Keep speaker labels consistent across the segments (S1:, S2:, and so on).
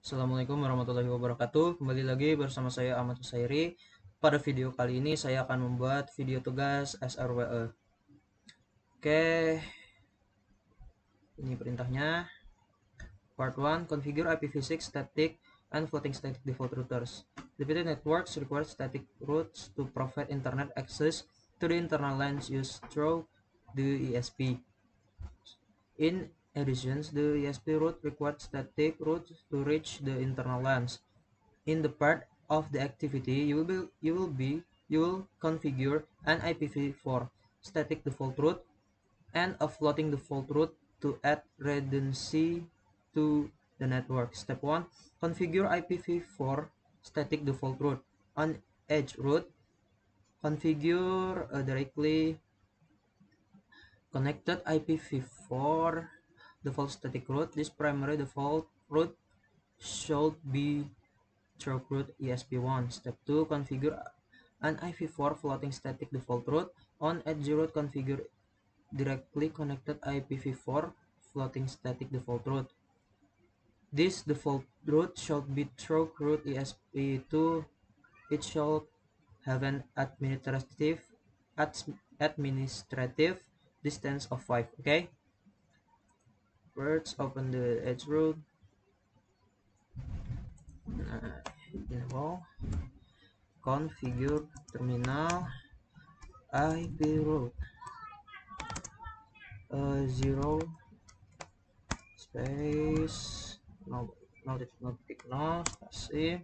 S1: Assalamualaikum warahmatullahi wabarakatuh. Kembali lagi bersama saya Ahmad Husairi. Pada video kali ini saya akan membuat video tugas SRWE. Oke, ini perintahnya. Part 1, configure IPv6 static and floating static default routers. Distributed networks require static routes to provide internet access to the internal lines used through the ESP. In addition, the ESP route requires static routes to reach the internal lines. In the part of the activity, you will configure an IPv4 static default route and a floating default route to add redundancy to the network. Step 1. Configure IPv4 static default route. On edge route, configure a directly connected IPv4 default static route. This primary default route should be throughput ESP1. Step 2. Configure an IPv4 floating static default route. On edge route, configure directly connected IPv4 floating static default route. This default route should be throughput ESP2. It should have an administrative distance of 5. Okay. First, open the edge route. Enable. Configure terminal IP route 0 space no titik no spasi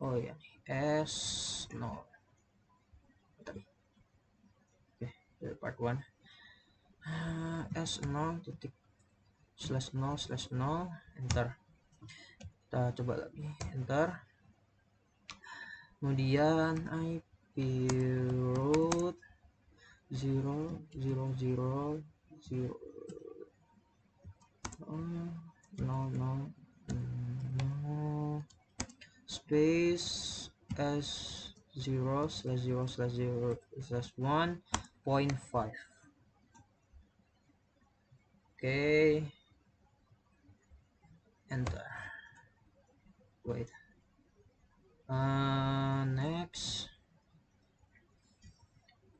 S1: oh ya S 0 tadi. Oke, part 1 S 0 titik /0/0 enter. Kita coba lagi enter. Kemudian IP route 0 0 0 0 0 space S0/0/0/1.5. Okay, enter. Wait. Next,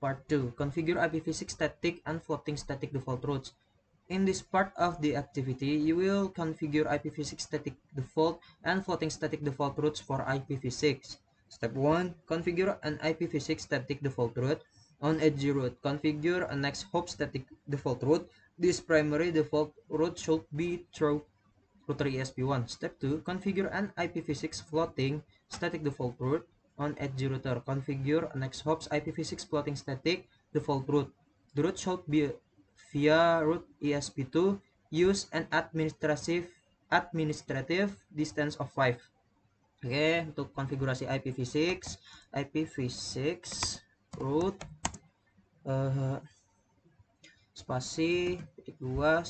S1: part 2, configure IPv6 static and floating static default routes. In this part of the activity, you will configure IPv6 static default and floating static default routes for IPv6. Step 1. Configure an IPv6 static default route. On edge route, configure a next hop static default route. This primary default route should be through router ESP1. Step 2. Configure an IPv6 floating static default route. On edge router, configure a next hop's IPv6 floating static default route. The route should be via route ESP2. Use an administrative distance of 5. Oke, untuk konfigurasi IPv6 route spasi titik 2 1/0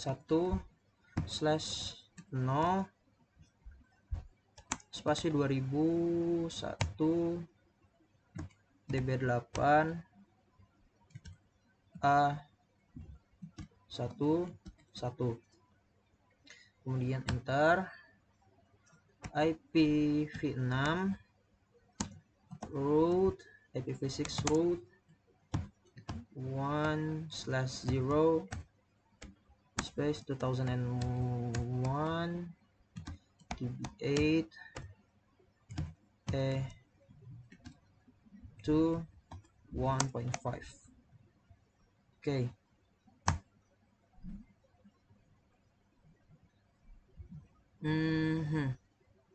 S1: spasi 2001 db8 a11, kemudian enter. IPv6 route IPv6 route 1/0 space 2001 db8 to 1.5. Okay.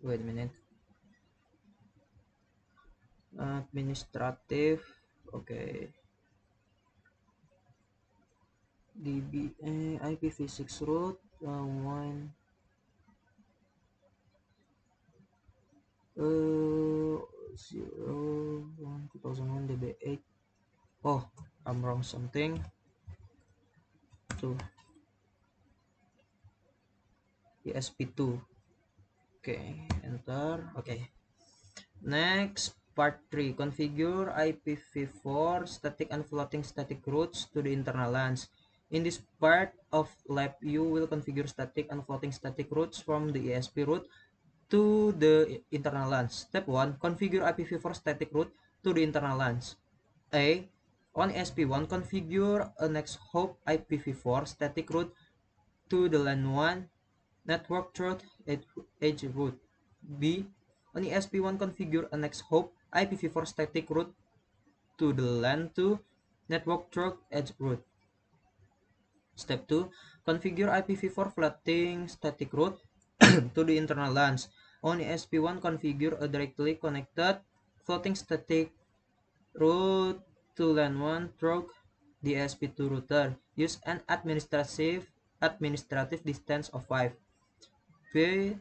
S1: Wait a minute. Administrative. Okay. IPv6 route 1 2001 db8. Oh, I'm wrong something. To ESP2. Okay, enter. Okay. Next, Part 3. Configure IPv4 static and floating static routes to the internal LANs. In this part of lab, you will configure static and floating static routes from the ESP route to the internal LANs. Step 1. Configure IPv4 static route to the internal LANs. A. On ESP1, configure a next hop IPv4 static route to the LAN 1 network through edge route. B. On ESP1, configure a next hop IPv4 static route to the LAN 2 network through edge route. Step 2. Configure IPv4 floating static route to the internal LANs. On ESP1, configure a directly connected floating static route to LAN 1 through the ESP2 router. Use an administrative distance of 5. B.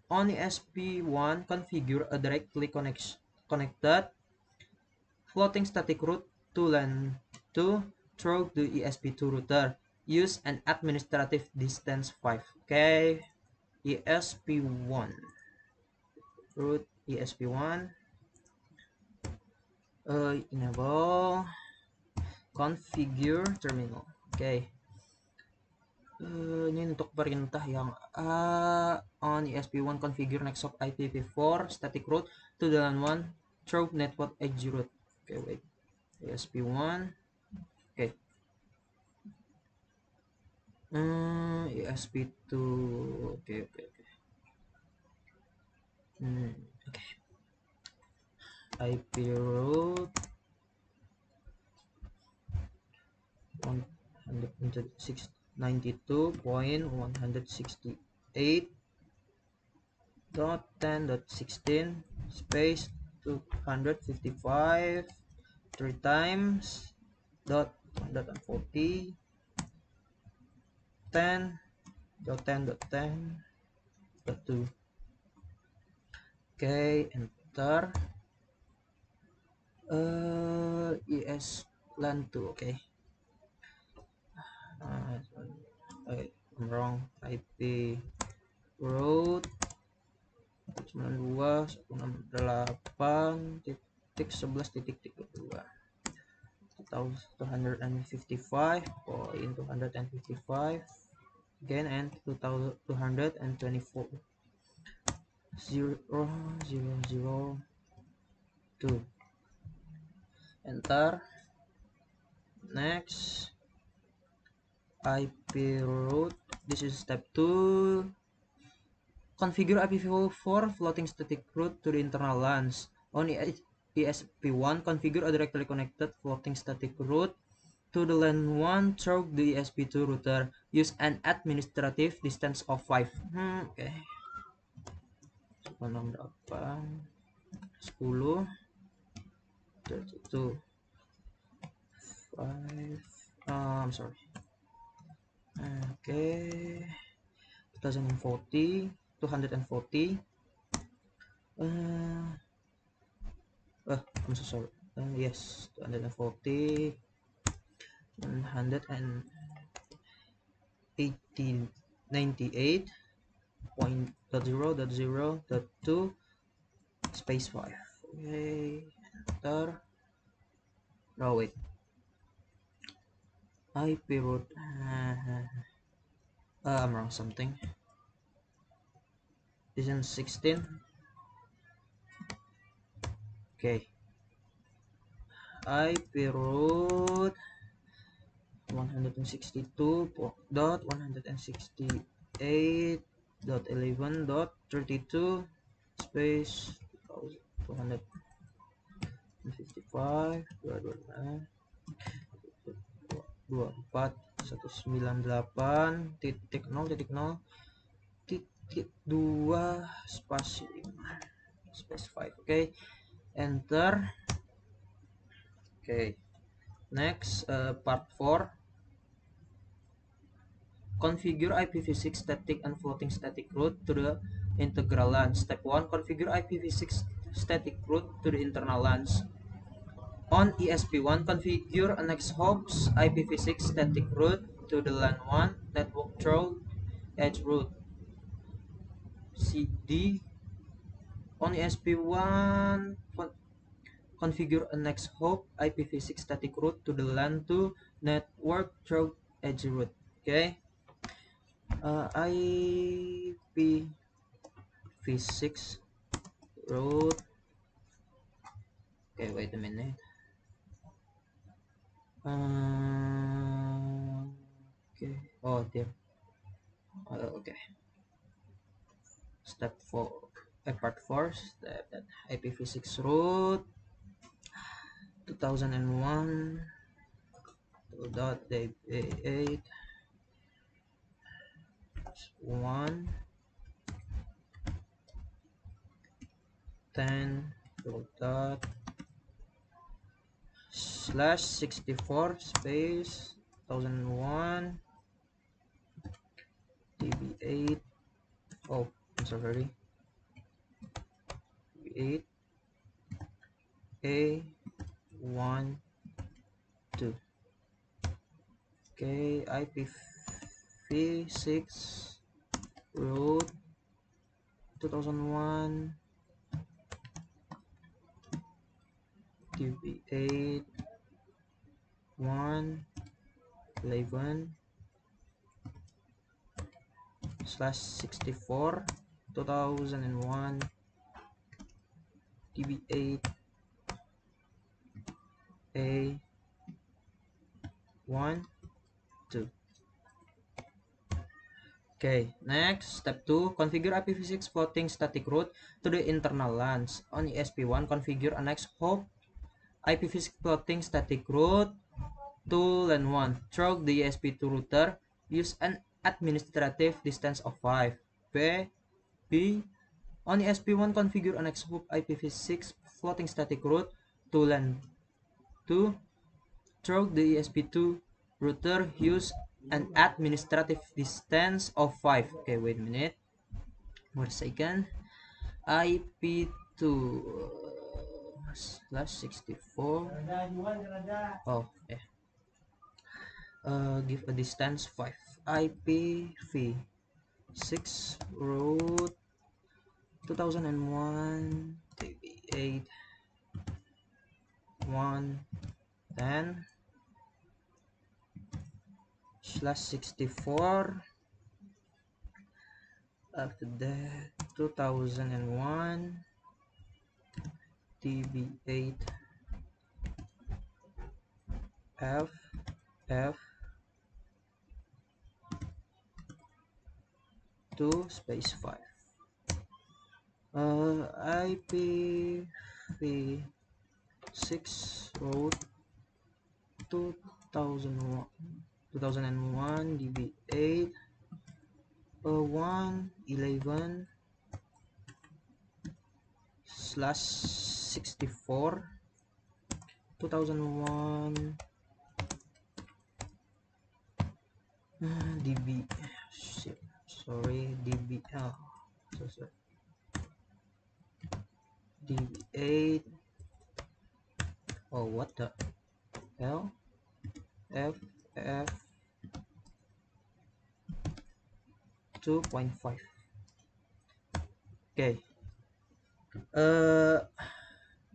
S1: On ESP1, configure a directly connected floating static route to LAN 2 through the ESP2 router. Use an administrative distance 5. Okay, ESP1 route ESP1 enable configure terminal. Okay. Ini untuk perintah yang A. On ESP1, configure next hop IPv4 static route to the LAN 1 through network edge route. Okay, wait. ESP1. Okay. ESP2. Okay. Okay. IP route 192.168.10.16 space 255 3 times dot 140 10.10.10.2. Okay, enter. ES LAN 2. Okay. I'm wrong. IP route 92.168.11.2 255.255 again and 224 0.0.0.2. Enter. Next, IP route. This is step 2. Configure IPv4 floating static route to the internal LANs. On ESP1, configure a directly connected floating static route to the LAN 1 through the ESP2 router. Use an administrative distance of 5. Okay. 10 32 5 I'm sorry. Okay, 240 I'm so sorry. Yes, 240 198.0.0.2 space 5. Okay, enter. No, wait. IP route. I'm wrong something. Isn't 16. Okay. IP route 162.168.11.32 space 255 24.198.0.0.2 spasi 5 space 5. Okay, enter. Okay, next, part 4. Configure IPv6 static and floating static route to the integral LAN. Step 1. Configure IPv6 static route to the internal LANs. On ESP1, configure a next hop's IPv6 static route to the LAN 1 network through edge route. CD. On ESP1, configure a next hop IPv6 static route to the LAN 2 network through edge route. Okay, IPv6 route. Okay, wait a minute. Okay. Oh dear. Okay. Step 4. Part 4. Step that IPv6 route 2001 .8 1 10 dot slash 64 space 2001 db8. Oh, I'm sorry. db8 a1 2. Okay, IPv6 route 2001 db8 1 11 slash 64 2001 db8 a1 2. Okay, next, step 2, configure IPv6 floating static route to the internal LANs. On ESP1, configure a next hop IPv6 floating static route to LAN 1. Through the ESP2 router, use an administrative distance of 5. B. On ESP1, configure a next hop IPv6 floating static route to LAN 2. Through the ESP2 router, use an administrative distance of 5. Okay, wait a minute. 1 second. IP2 slash 64. Oh, yeah. Give a distance 5. IPv6 route 2001 db8 110 slash 64. After that, 2001 db8 f 2 space 5. IPv6 route 2001 db8 111 slash 64 2001 db shit, sorry db so sorry db8 oh what the hell f 2.5. Okay,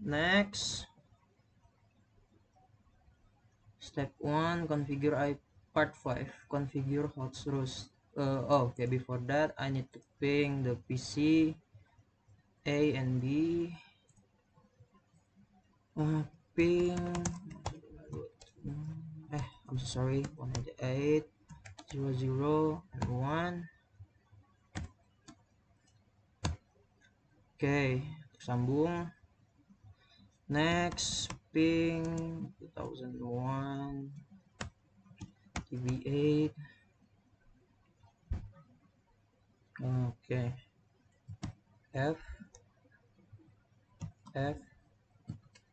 S1: next, step 1, configure part 5, configure host roast. Okay, before that I need to ping the PC A and B. Ping I'm so sorry, 198 00 and 1. Okay, sambung. Next, ping 2001 db8. Okay, f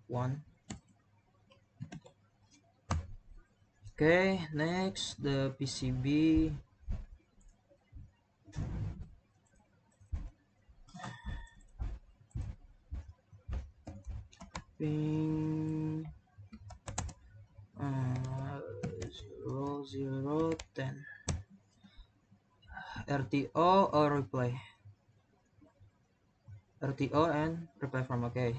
S1: 1. Okay, next the PCB ping 0010 RTO or reply. RTO and reply from. Okay,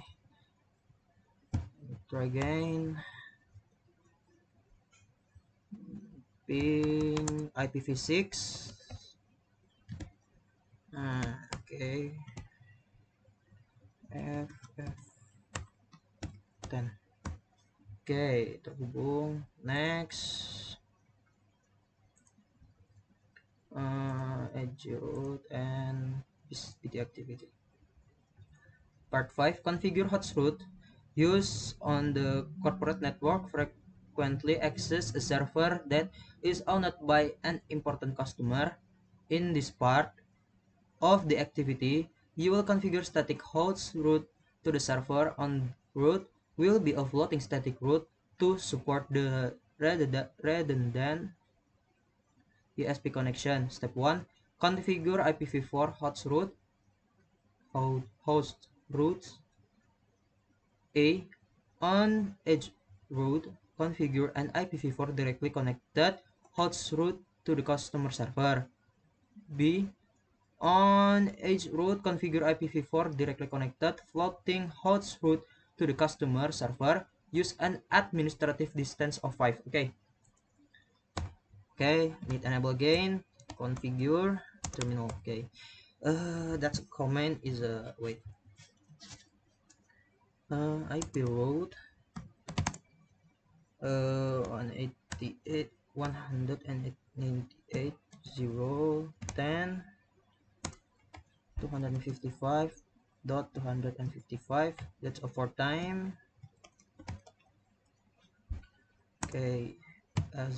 S1: try again. Ping IPv6. Okay. F10. Oke, terhubung. Next. Edge root and BT activity. Part 5. Configure host root. Use on the corporate network frequently access a server that is owned by an important customer. In this part of the activity, you will configure static host root to the server. On root will be a floating static root to support the redundant ESP connection. Step 1. Configure IPv4 host root. A. On edge root, configure an IPv4 directly connected host root to the customer server. B. On edge root, configure IPv4 directly connected floating host root to the customer server. Use an administrative distance of 5. Okay, need enable again. Configure terminal. Okay, that's a command is a wait. IP route 188.198.0.10.255.255. That's a 4 time. Okay, as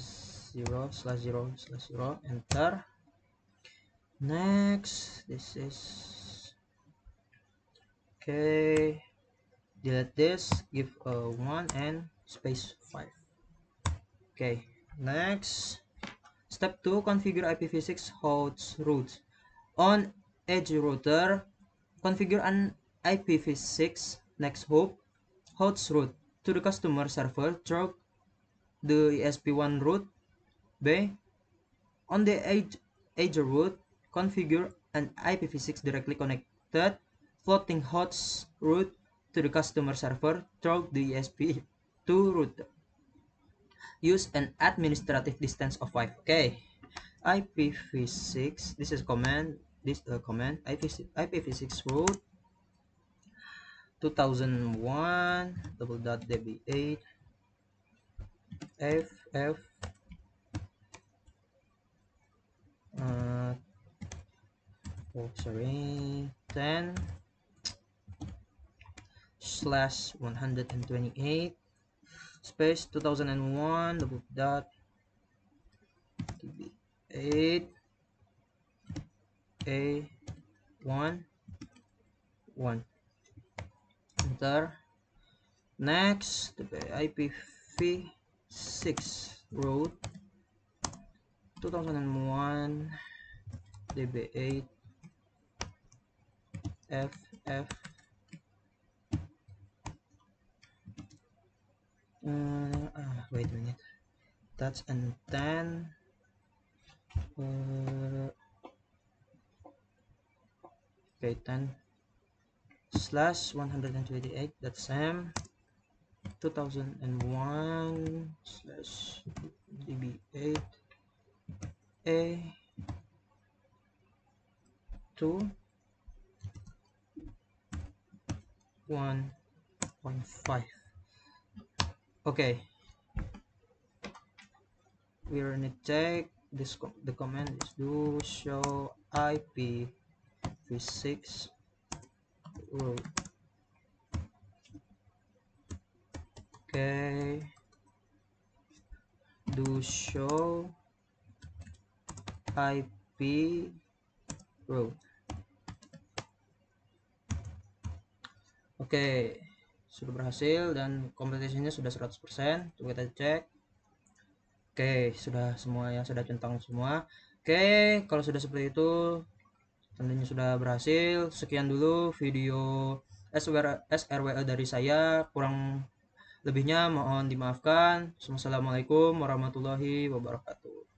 S1: 0/0/0, enter. Next, this is okay. Delete this, give 1 and space 5. Okay, next. Step 2, configure IPv6 host root. On edge router, configure an IPv6 next host root to the customer server through the ESP1 route. B. On the edge route, configure an IPv6 directly connected floating host route to the customer server through the ESP2 route. Use an administrative distance of 5. Okay, IPv6. This is command. This command IPv6 route 2001 .db8 ff 10/128 space 2001 .db8 a1 1. Enter. Next, the IPv6 route 2001 db8 ff wait a minute, that's and 10 okay, 10/128, that's m 2001 /db8 a2 1.5. okay, we're gonna take this. The command is do show IPv6 route. Okay, do show IP route. Oke, sudah berhasil dan kompletasinya sudah 100%. Coba kita cek. Oke, sudah semua, yang sudah centang semua. Oke, kalau sudah seperti itu tentunya sudah berhasil. Sekian dulu video SRWA dari saya. Kurang lebihnya mohon dimaafkan. Wassalamualaikum warahmatullahi wabarakatuh.